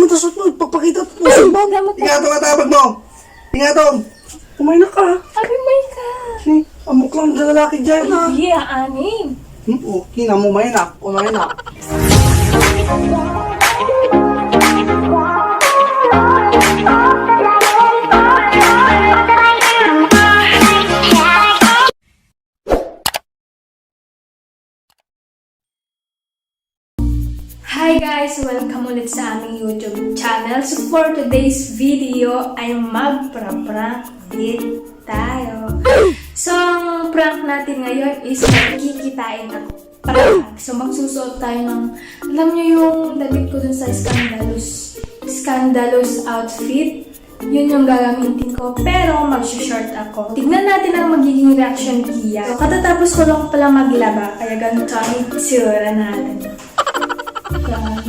tasot mo, ipapakita mo sa bag. Ingatong ang tabag mo. Ingatong. Kumain na ka. Abi, may ka. Amok lang na lalaki dyan ha. Hindi, aanin. Okay na mo, may na. Kumain na. Hi guys! Welcome ulit sa aming YouTube channel. So for today's video ay magpra-prank din tayo. So ang prank natin ngayon is magkikitain na prank. So magsusuot tayo ng, alam nyo yung damit ko dun sa scandalous outfit. Yun yung gagamitin ko, pero mag-short ako. Tignan natin ang magiging reaction ni Kia. So katatapos ko lang pala maglaba, kaya ganito ang itsura natin.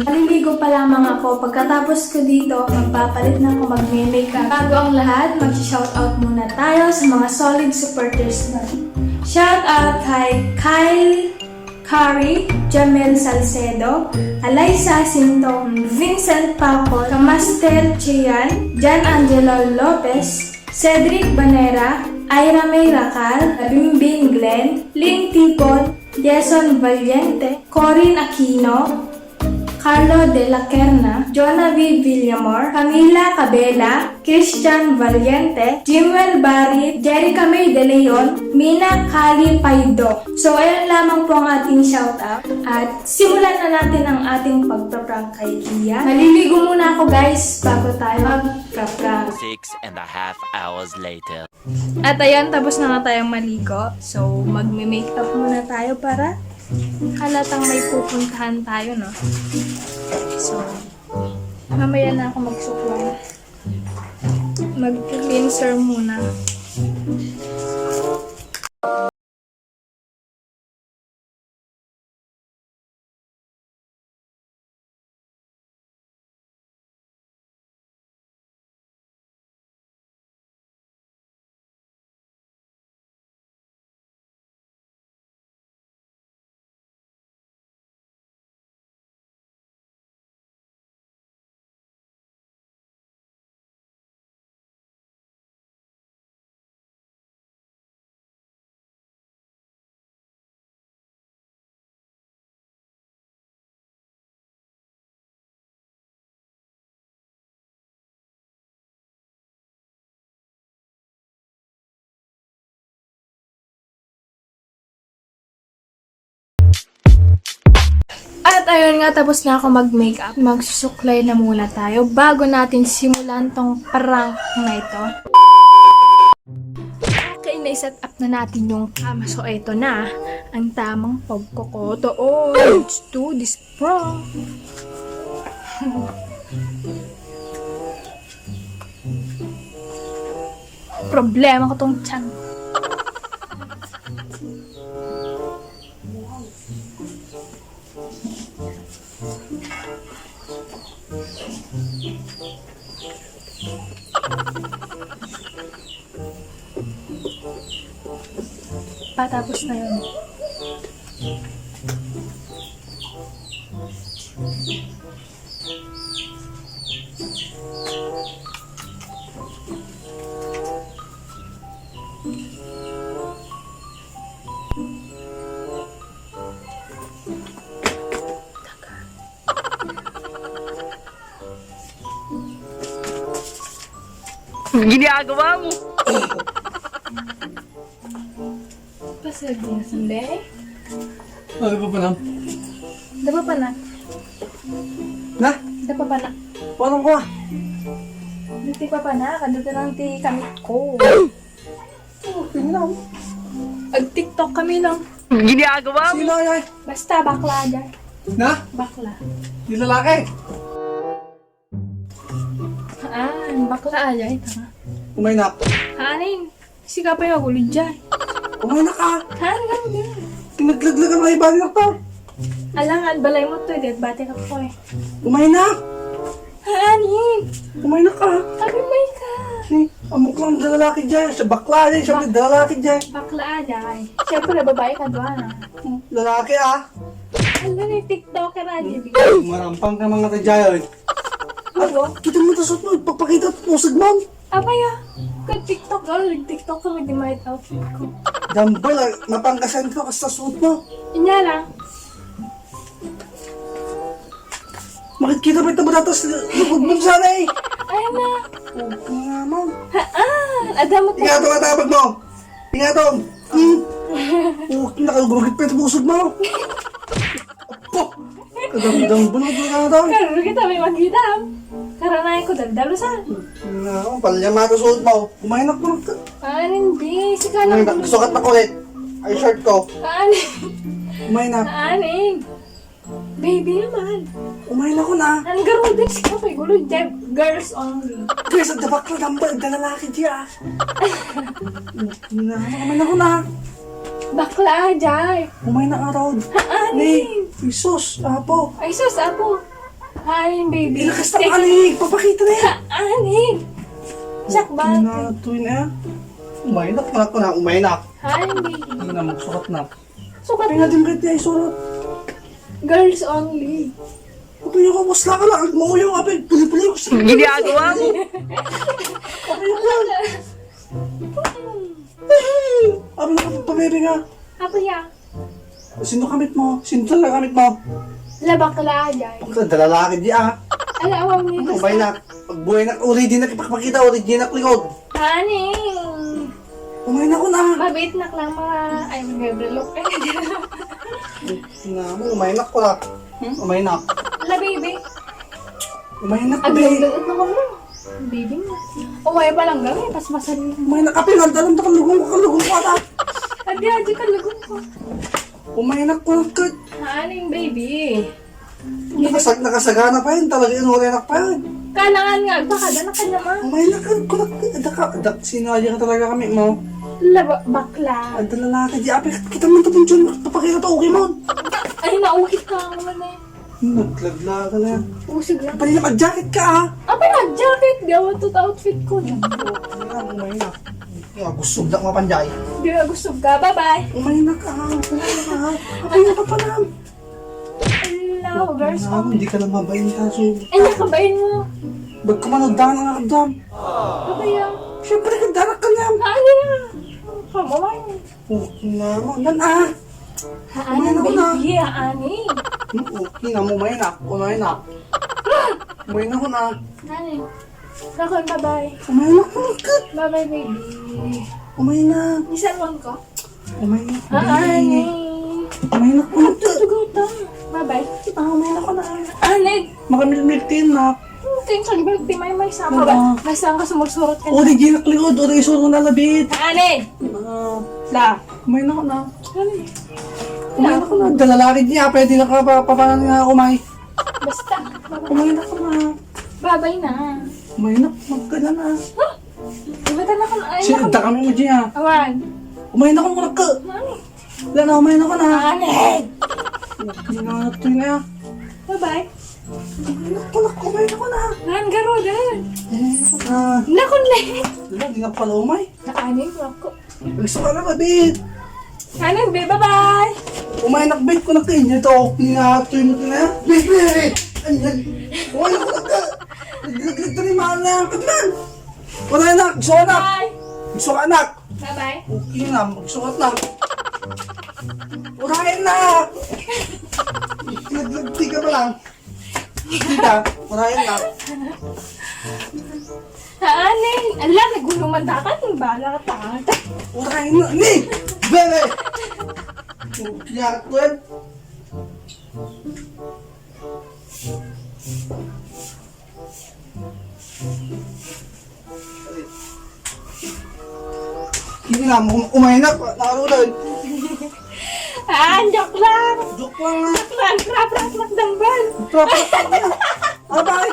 Maliligo pa lamang ako. Pagkatapos ko dito, magpapalit na ako, mag-makeup. Bago ang lahat, mag-shoutout muna tayo sa mga solid supporters na. Shoutout kay Kyle Curry, Jamel Salcedo, Alaysa Sintong, Vincent Paco, Kamaster Chian, Jan Angelo Lopez, Cedric Banera, Ira May Racal, Bimbing Glenn, Ling Tipon, Jason Valiente, Corin Aquino, Carlo de la Kerna, Jonah V. Villamor, Camila Cabela, Christian Valiente, Jimwell Barry, Jerica May De Leon, Mina Kali Paido. So, ayan lamang po ang ating shoutout. At simulan na natin ang ating pagpaprank kay Kia. Maliligo muna ako guys bago tayo magpaprank. 6.5 hours later. At ayan, tapos na nga tayong maligo. So, magme-makeup muna tayo para halatang may pupuntahan tayo, no? So, mamaya na ako magsuklay. Mag-cleanser muna. At ayun nga, tapos na ako mag-makeup. Magsusuklay na muna tayo bago natin simulan tong prank na ito. Okay, na-set up na natin yung kama. So, ito na ang tamang pagkokoto. Oh, let's do this prank. Problema ko tong tiyan. Patapos na yun. Ginagawa mo! Pasag din sa be. Ano pa pa na? Dapa pa na. Na? Dapa pa na. Paano ko ah? Hindi pa pa na. Kadito lang ti kamit ko. Tingnan mo. Ag-TikTok kami lang. Ginagawa mo! Sino ay? Basta bakla dyan. Na? Bakla. Di lalaki. Bakla dyan. Ito nga. Kumain na. Hanin. Sika pa yung agulid dyan. Kumain na ka. Hanin nga. Tinaglaglag ang ibang na pa. Alangan, balay mo to. Bate ka po eh. Kumain na. Hanin. Kumain na ka. Sabi may ka. Amok lang na lalaki dyan. Siya bakla dyan. Siya lalaki dyan. Bakla dyan. Siyempre, babae ka doon. Lalaki ah. Alam ni TikToker aja. Marampang ka mga tadyayon. Ako? Kita mo ito suot mo. Pagpakita at pusag mo. Apaya? Kag TikTok ako, nag-TikTok ko, mag-dimahit outfit ko. Dambal, napangkasan ko kasi sa suot mo. Inya lang. Makikita ba ito ba datos lukod mo sana eh? Ayun na. Okay nga mo. Haan! Adamot na. Ingatong ang tabag mo. Ingatong. Okay, nakalugumagit pa ito pusag mo. Apo! Kadamdam ba na ito ingatong? Karoon kita may maghitam. Karanayan ko dagdalusan. Ingatong, palyama ito suot mo. Kumain ako ng Anin, B. Sika lang. sukat na kulit. Ay, shirt ko. Anin. Kumain na. Anin. Baby naman. Kumain ako na. Ang garo din si Kapay Gulo. Girls only. Guys, ang dabak na dambal. Dalalaki diya. Kumain ako na. Bakla, Jai. Kumain na araw. Anin. Isos, apo. Ay, sus, apo. Anin, baby. Ilakas na kanig. Papakita na yan. Anin. Jack ba? Pinatuin na. Umaynak na ako na. Umaynak. Anin, baby. Hindi na magsukat na. Sukat Kaya din kahit niya isulat. girls only. Kapag yung kabusla ka lang. Mauyaw ka. Puli-puli ko siya. Ginagawa mo? Kapag yung lang. Abi na ka pabebe nga. Apa ya? Sino kamit mo? Sino talaga kamit mo? La bakla, Jai. Ang dalalaki diya. Ala, awang niya. Umaynak. Pagbuhay na. Original. Ipakpakita. Original likod. Anin. Kumain ako na. Mabait na lang mga... Ay, mag-brelok. Umaynak ko na. Umaynak. La, baby. Umaynak ko Ang be. gagawin na ko mo. Baby nga. Uway pa lang gawin. Pas masali. Umaynak ka pinag. Dalam na kalugong ko ata. Adi ka lagun ko. Umaynak ko na kat. Aning, baby. Nakasagana pa yun. Talaga yun. Umaynak pa yun. Kalangan nga. Baka na kanya ma. Umaynak ka. Sinadya ka talaga kami mo. La, bakla. Ang dalalaki di. Ape, kita mo ito pong papakita to. Okay mo. Ay, naukit ka naman eh. Naglagla ka na yan. Usig lang. Pali na mag-jacket ka ah. Apa na, jacket. Gawa to outfit ko. Umaynak. Gusto lang mapanjay. Di ba gusto ka? Bye-bye. Umaynak ka. Umaynak ka. Apay na pa pala. Hello, girls. Hindi ka lang mabayin kaso. Ay, nakabayin mo. Ba't kumanagdaan ang akadam? Apa yan? Siyempre, kagdanak ka niya. Ano na? Kamamay. Okay na mo. Yan ah. Haan, baby. Ani. Okay na mo. Umaynak. Umaynak. Umaynak ko na. Nani. Nakon, bye-bye. Umaynak ko na kat. Bye-bye, baby. Umaynak. Isan mo ko? Umaynak. Ani. Umaynak ko na kat. Tutugutan. Bye-bye. Umaynak ko na. Ani. Makamilmil din na. Tingsan, di may sama ba? Nasaan ka sumursurot ka na? Original likod. Original na labit. Ani. La. Umaynak ko na. Ani. Umaynak ko na. Dalalaki niya. Pwede na ka papanan nga umay. Basta. Umaynak ko na. Bye-bye na. Umaynak. Magkala na. Diba na ko na? Ay, Sinagda kami mo dyan. Awan. Umaynak ko na ka. Ani. Wala na. Umaynak ko na. Ani. Umaynak ko na. Bye-bye. Umaynak ko na. Umaynak ko na. Nan garo din. Umaynak ko na. Nakon le. Wala, di na pala umay. Ani ako. Gusto ka na labit. Ani, bye-bye. Umaynak bait ko na kayo niya to. Pinahatoy mo na. Bait. Umaynak ko na ka. Naglaglag na rin mahal na yan. Kaglan. Wala anak. Gusto ka anak. Bye. Gusto ka anak. Bye-bye. Okay na. Magsukat na. Urahin na. Naglagti ka pa lang. Kita. Urahin na. Ani. Ala, naguluman dakan. Bala ka tangan. Urahin na. Ni. Bebe. Kaya ko yan. Hindi na, umahinak. Nakarulan. Joke lang. Joke lang nga. Joke lang. Krap-rap lang dambal. Trapos lang nga. Abay.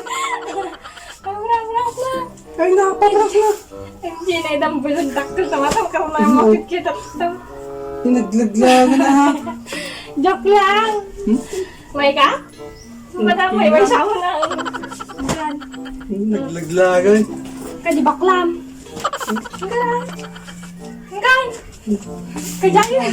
Krap-rap lang. Ay na, papras na. Hindi na dambal ang dakto sa mata. Karoon na mo kita. Pinaglaglagan na ha. Joke lang. May ka? Mata may sawa na. Naglaglagan. Kadibaklam. Hanggang. Hanggang. Kajayan.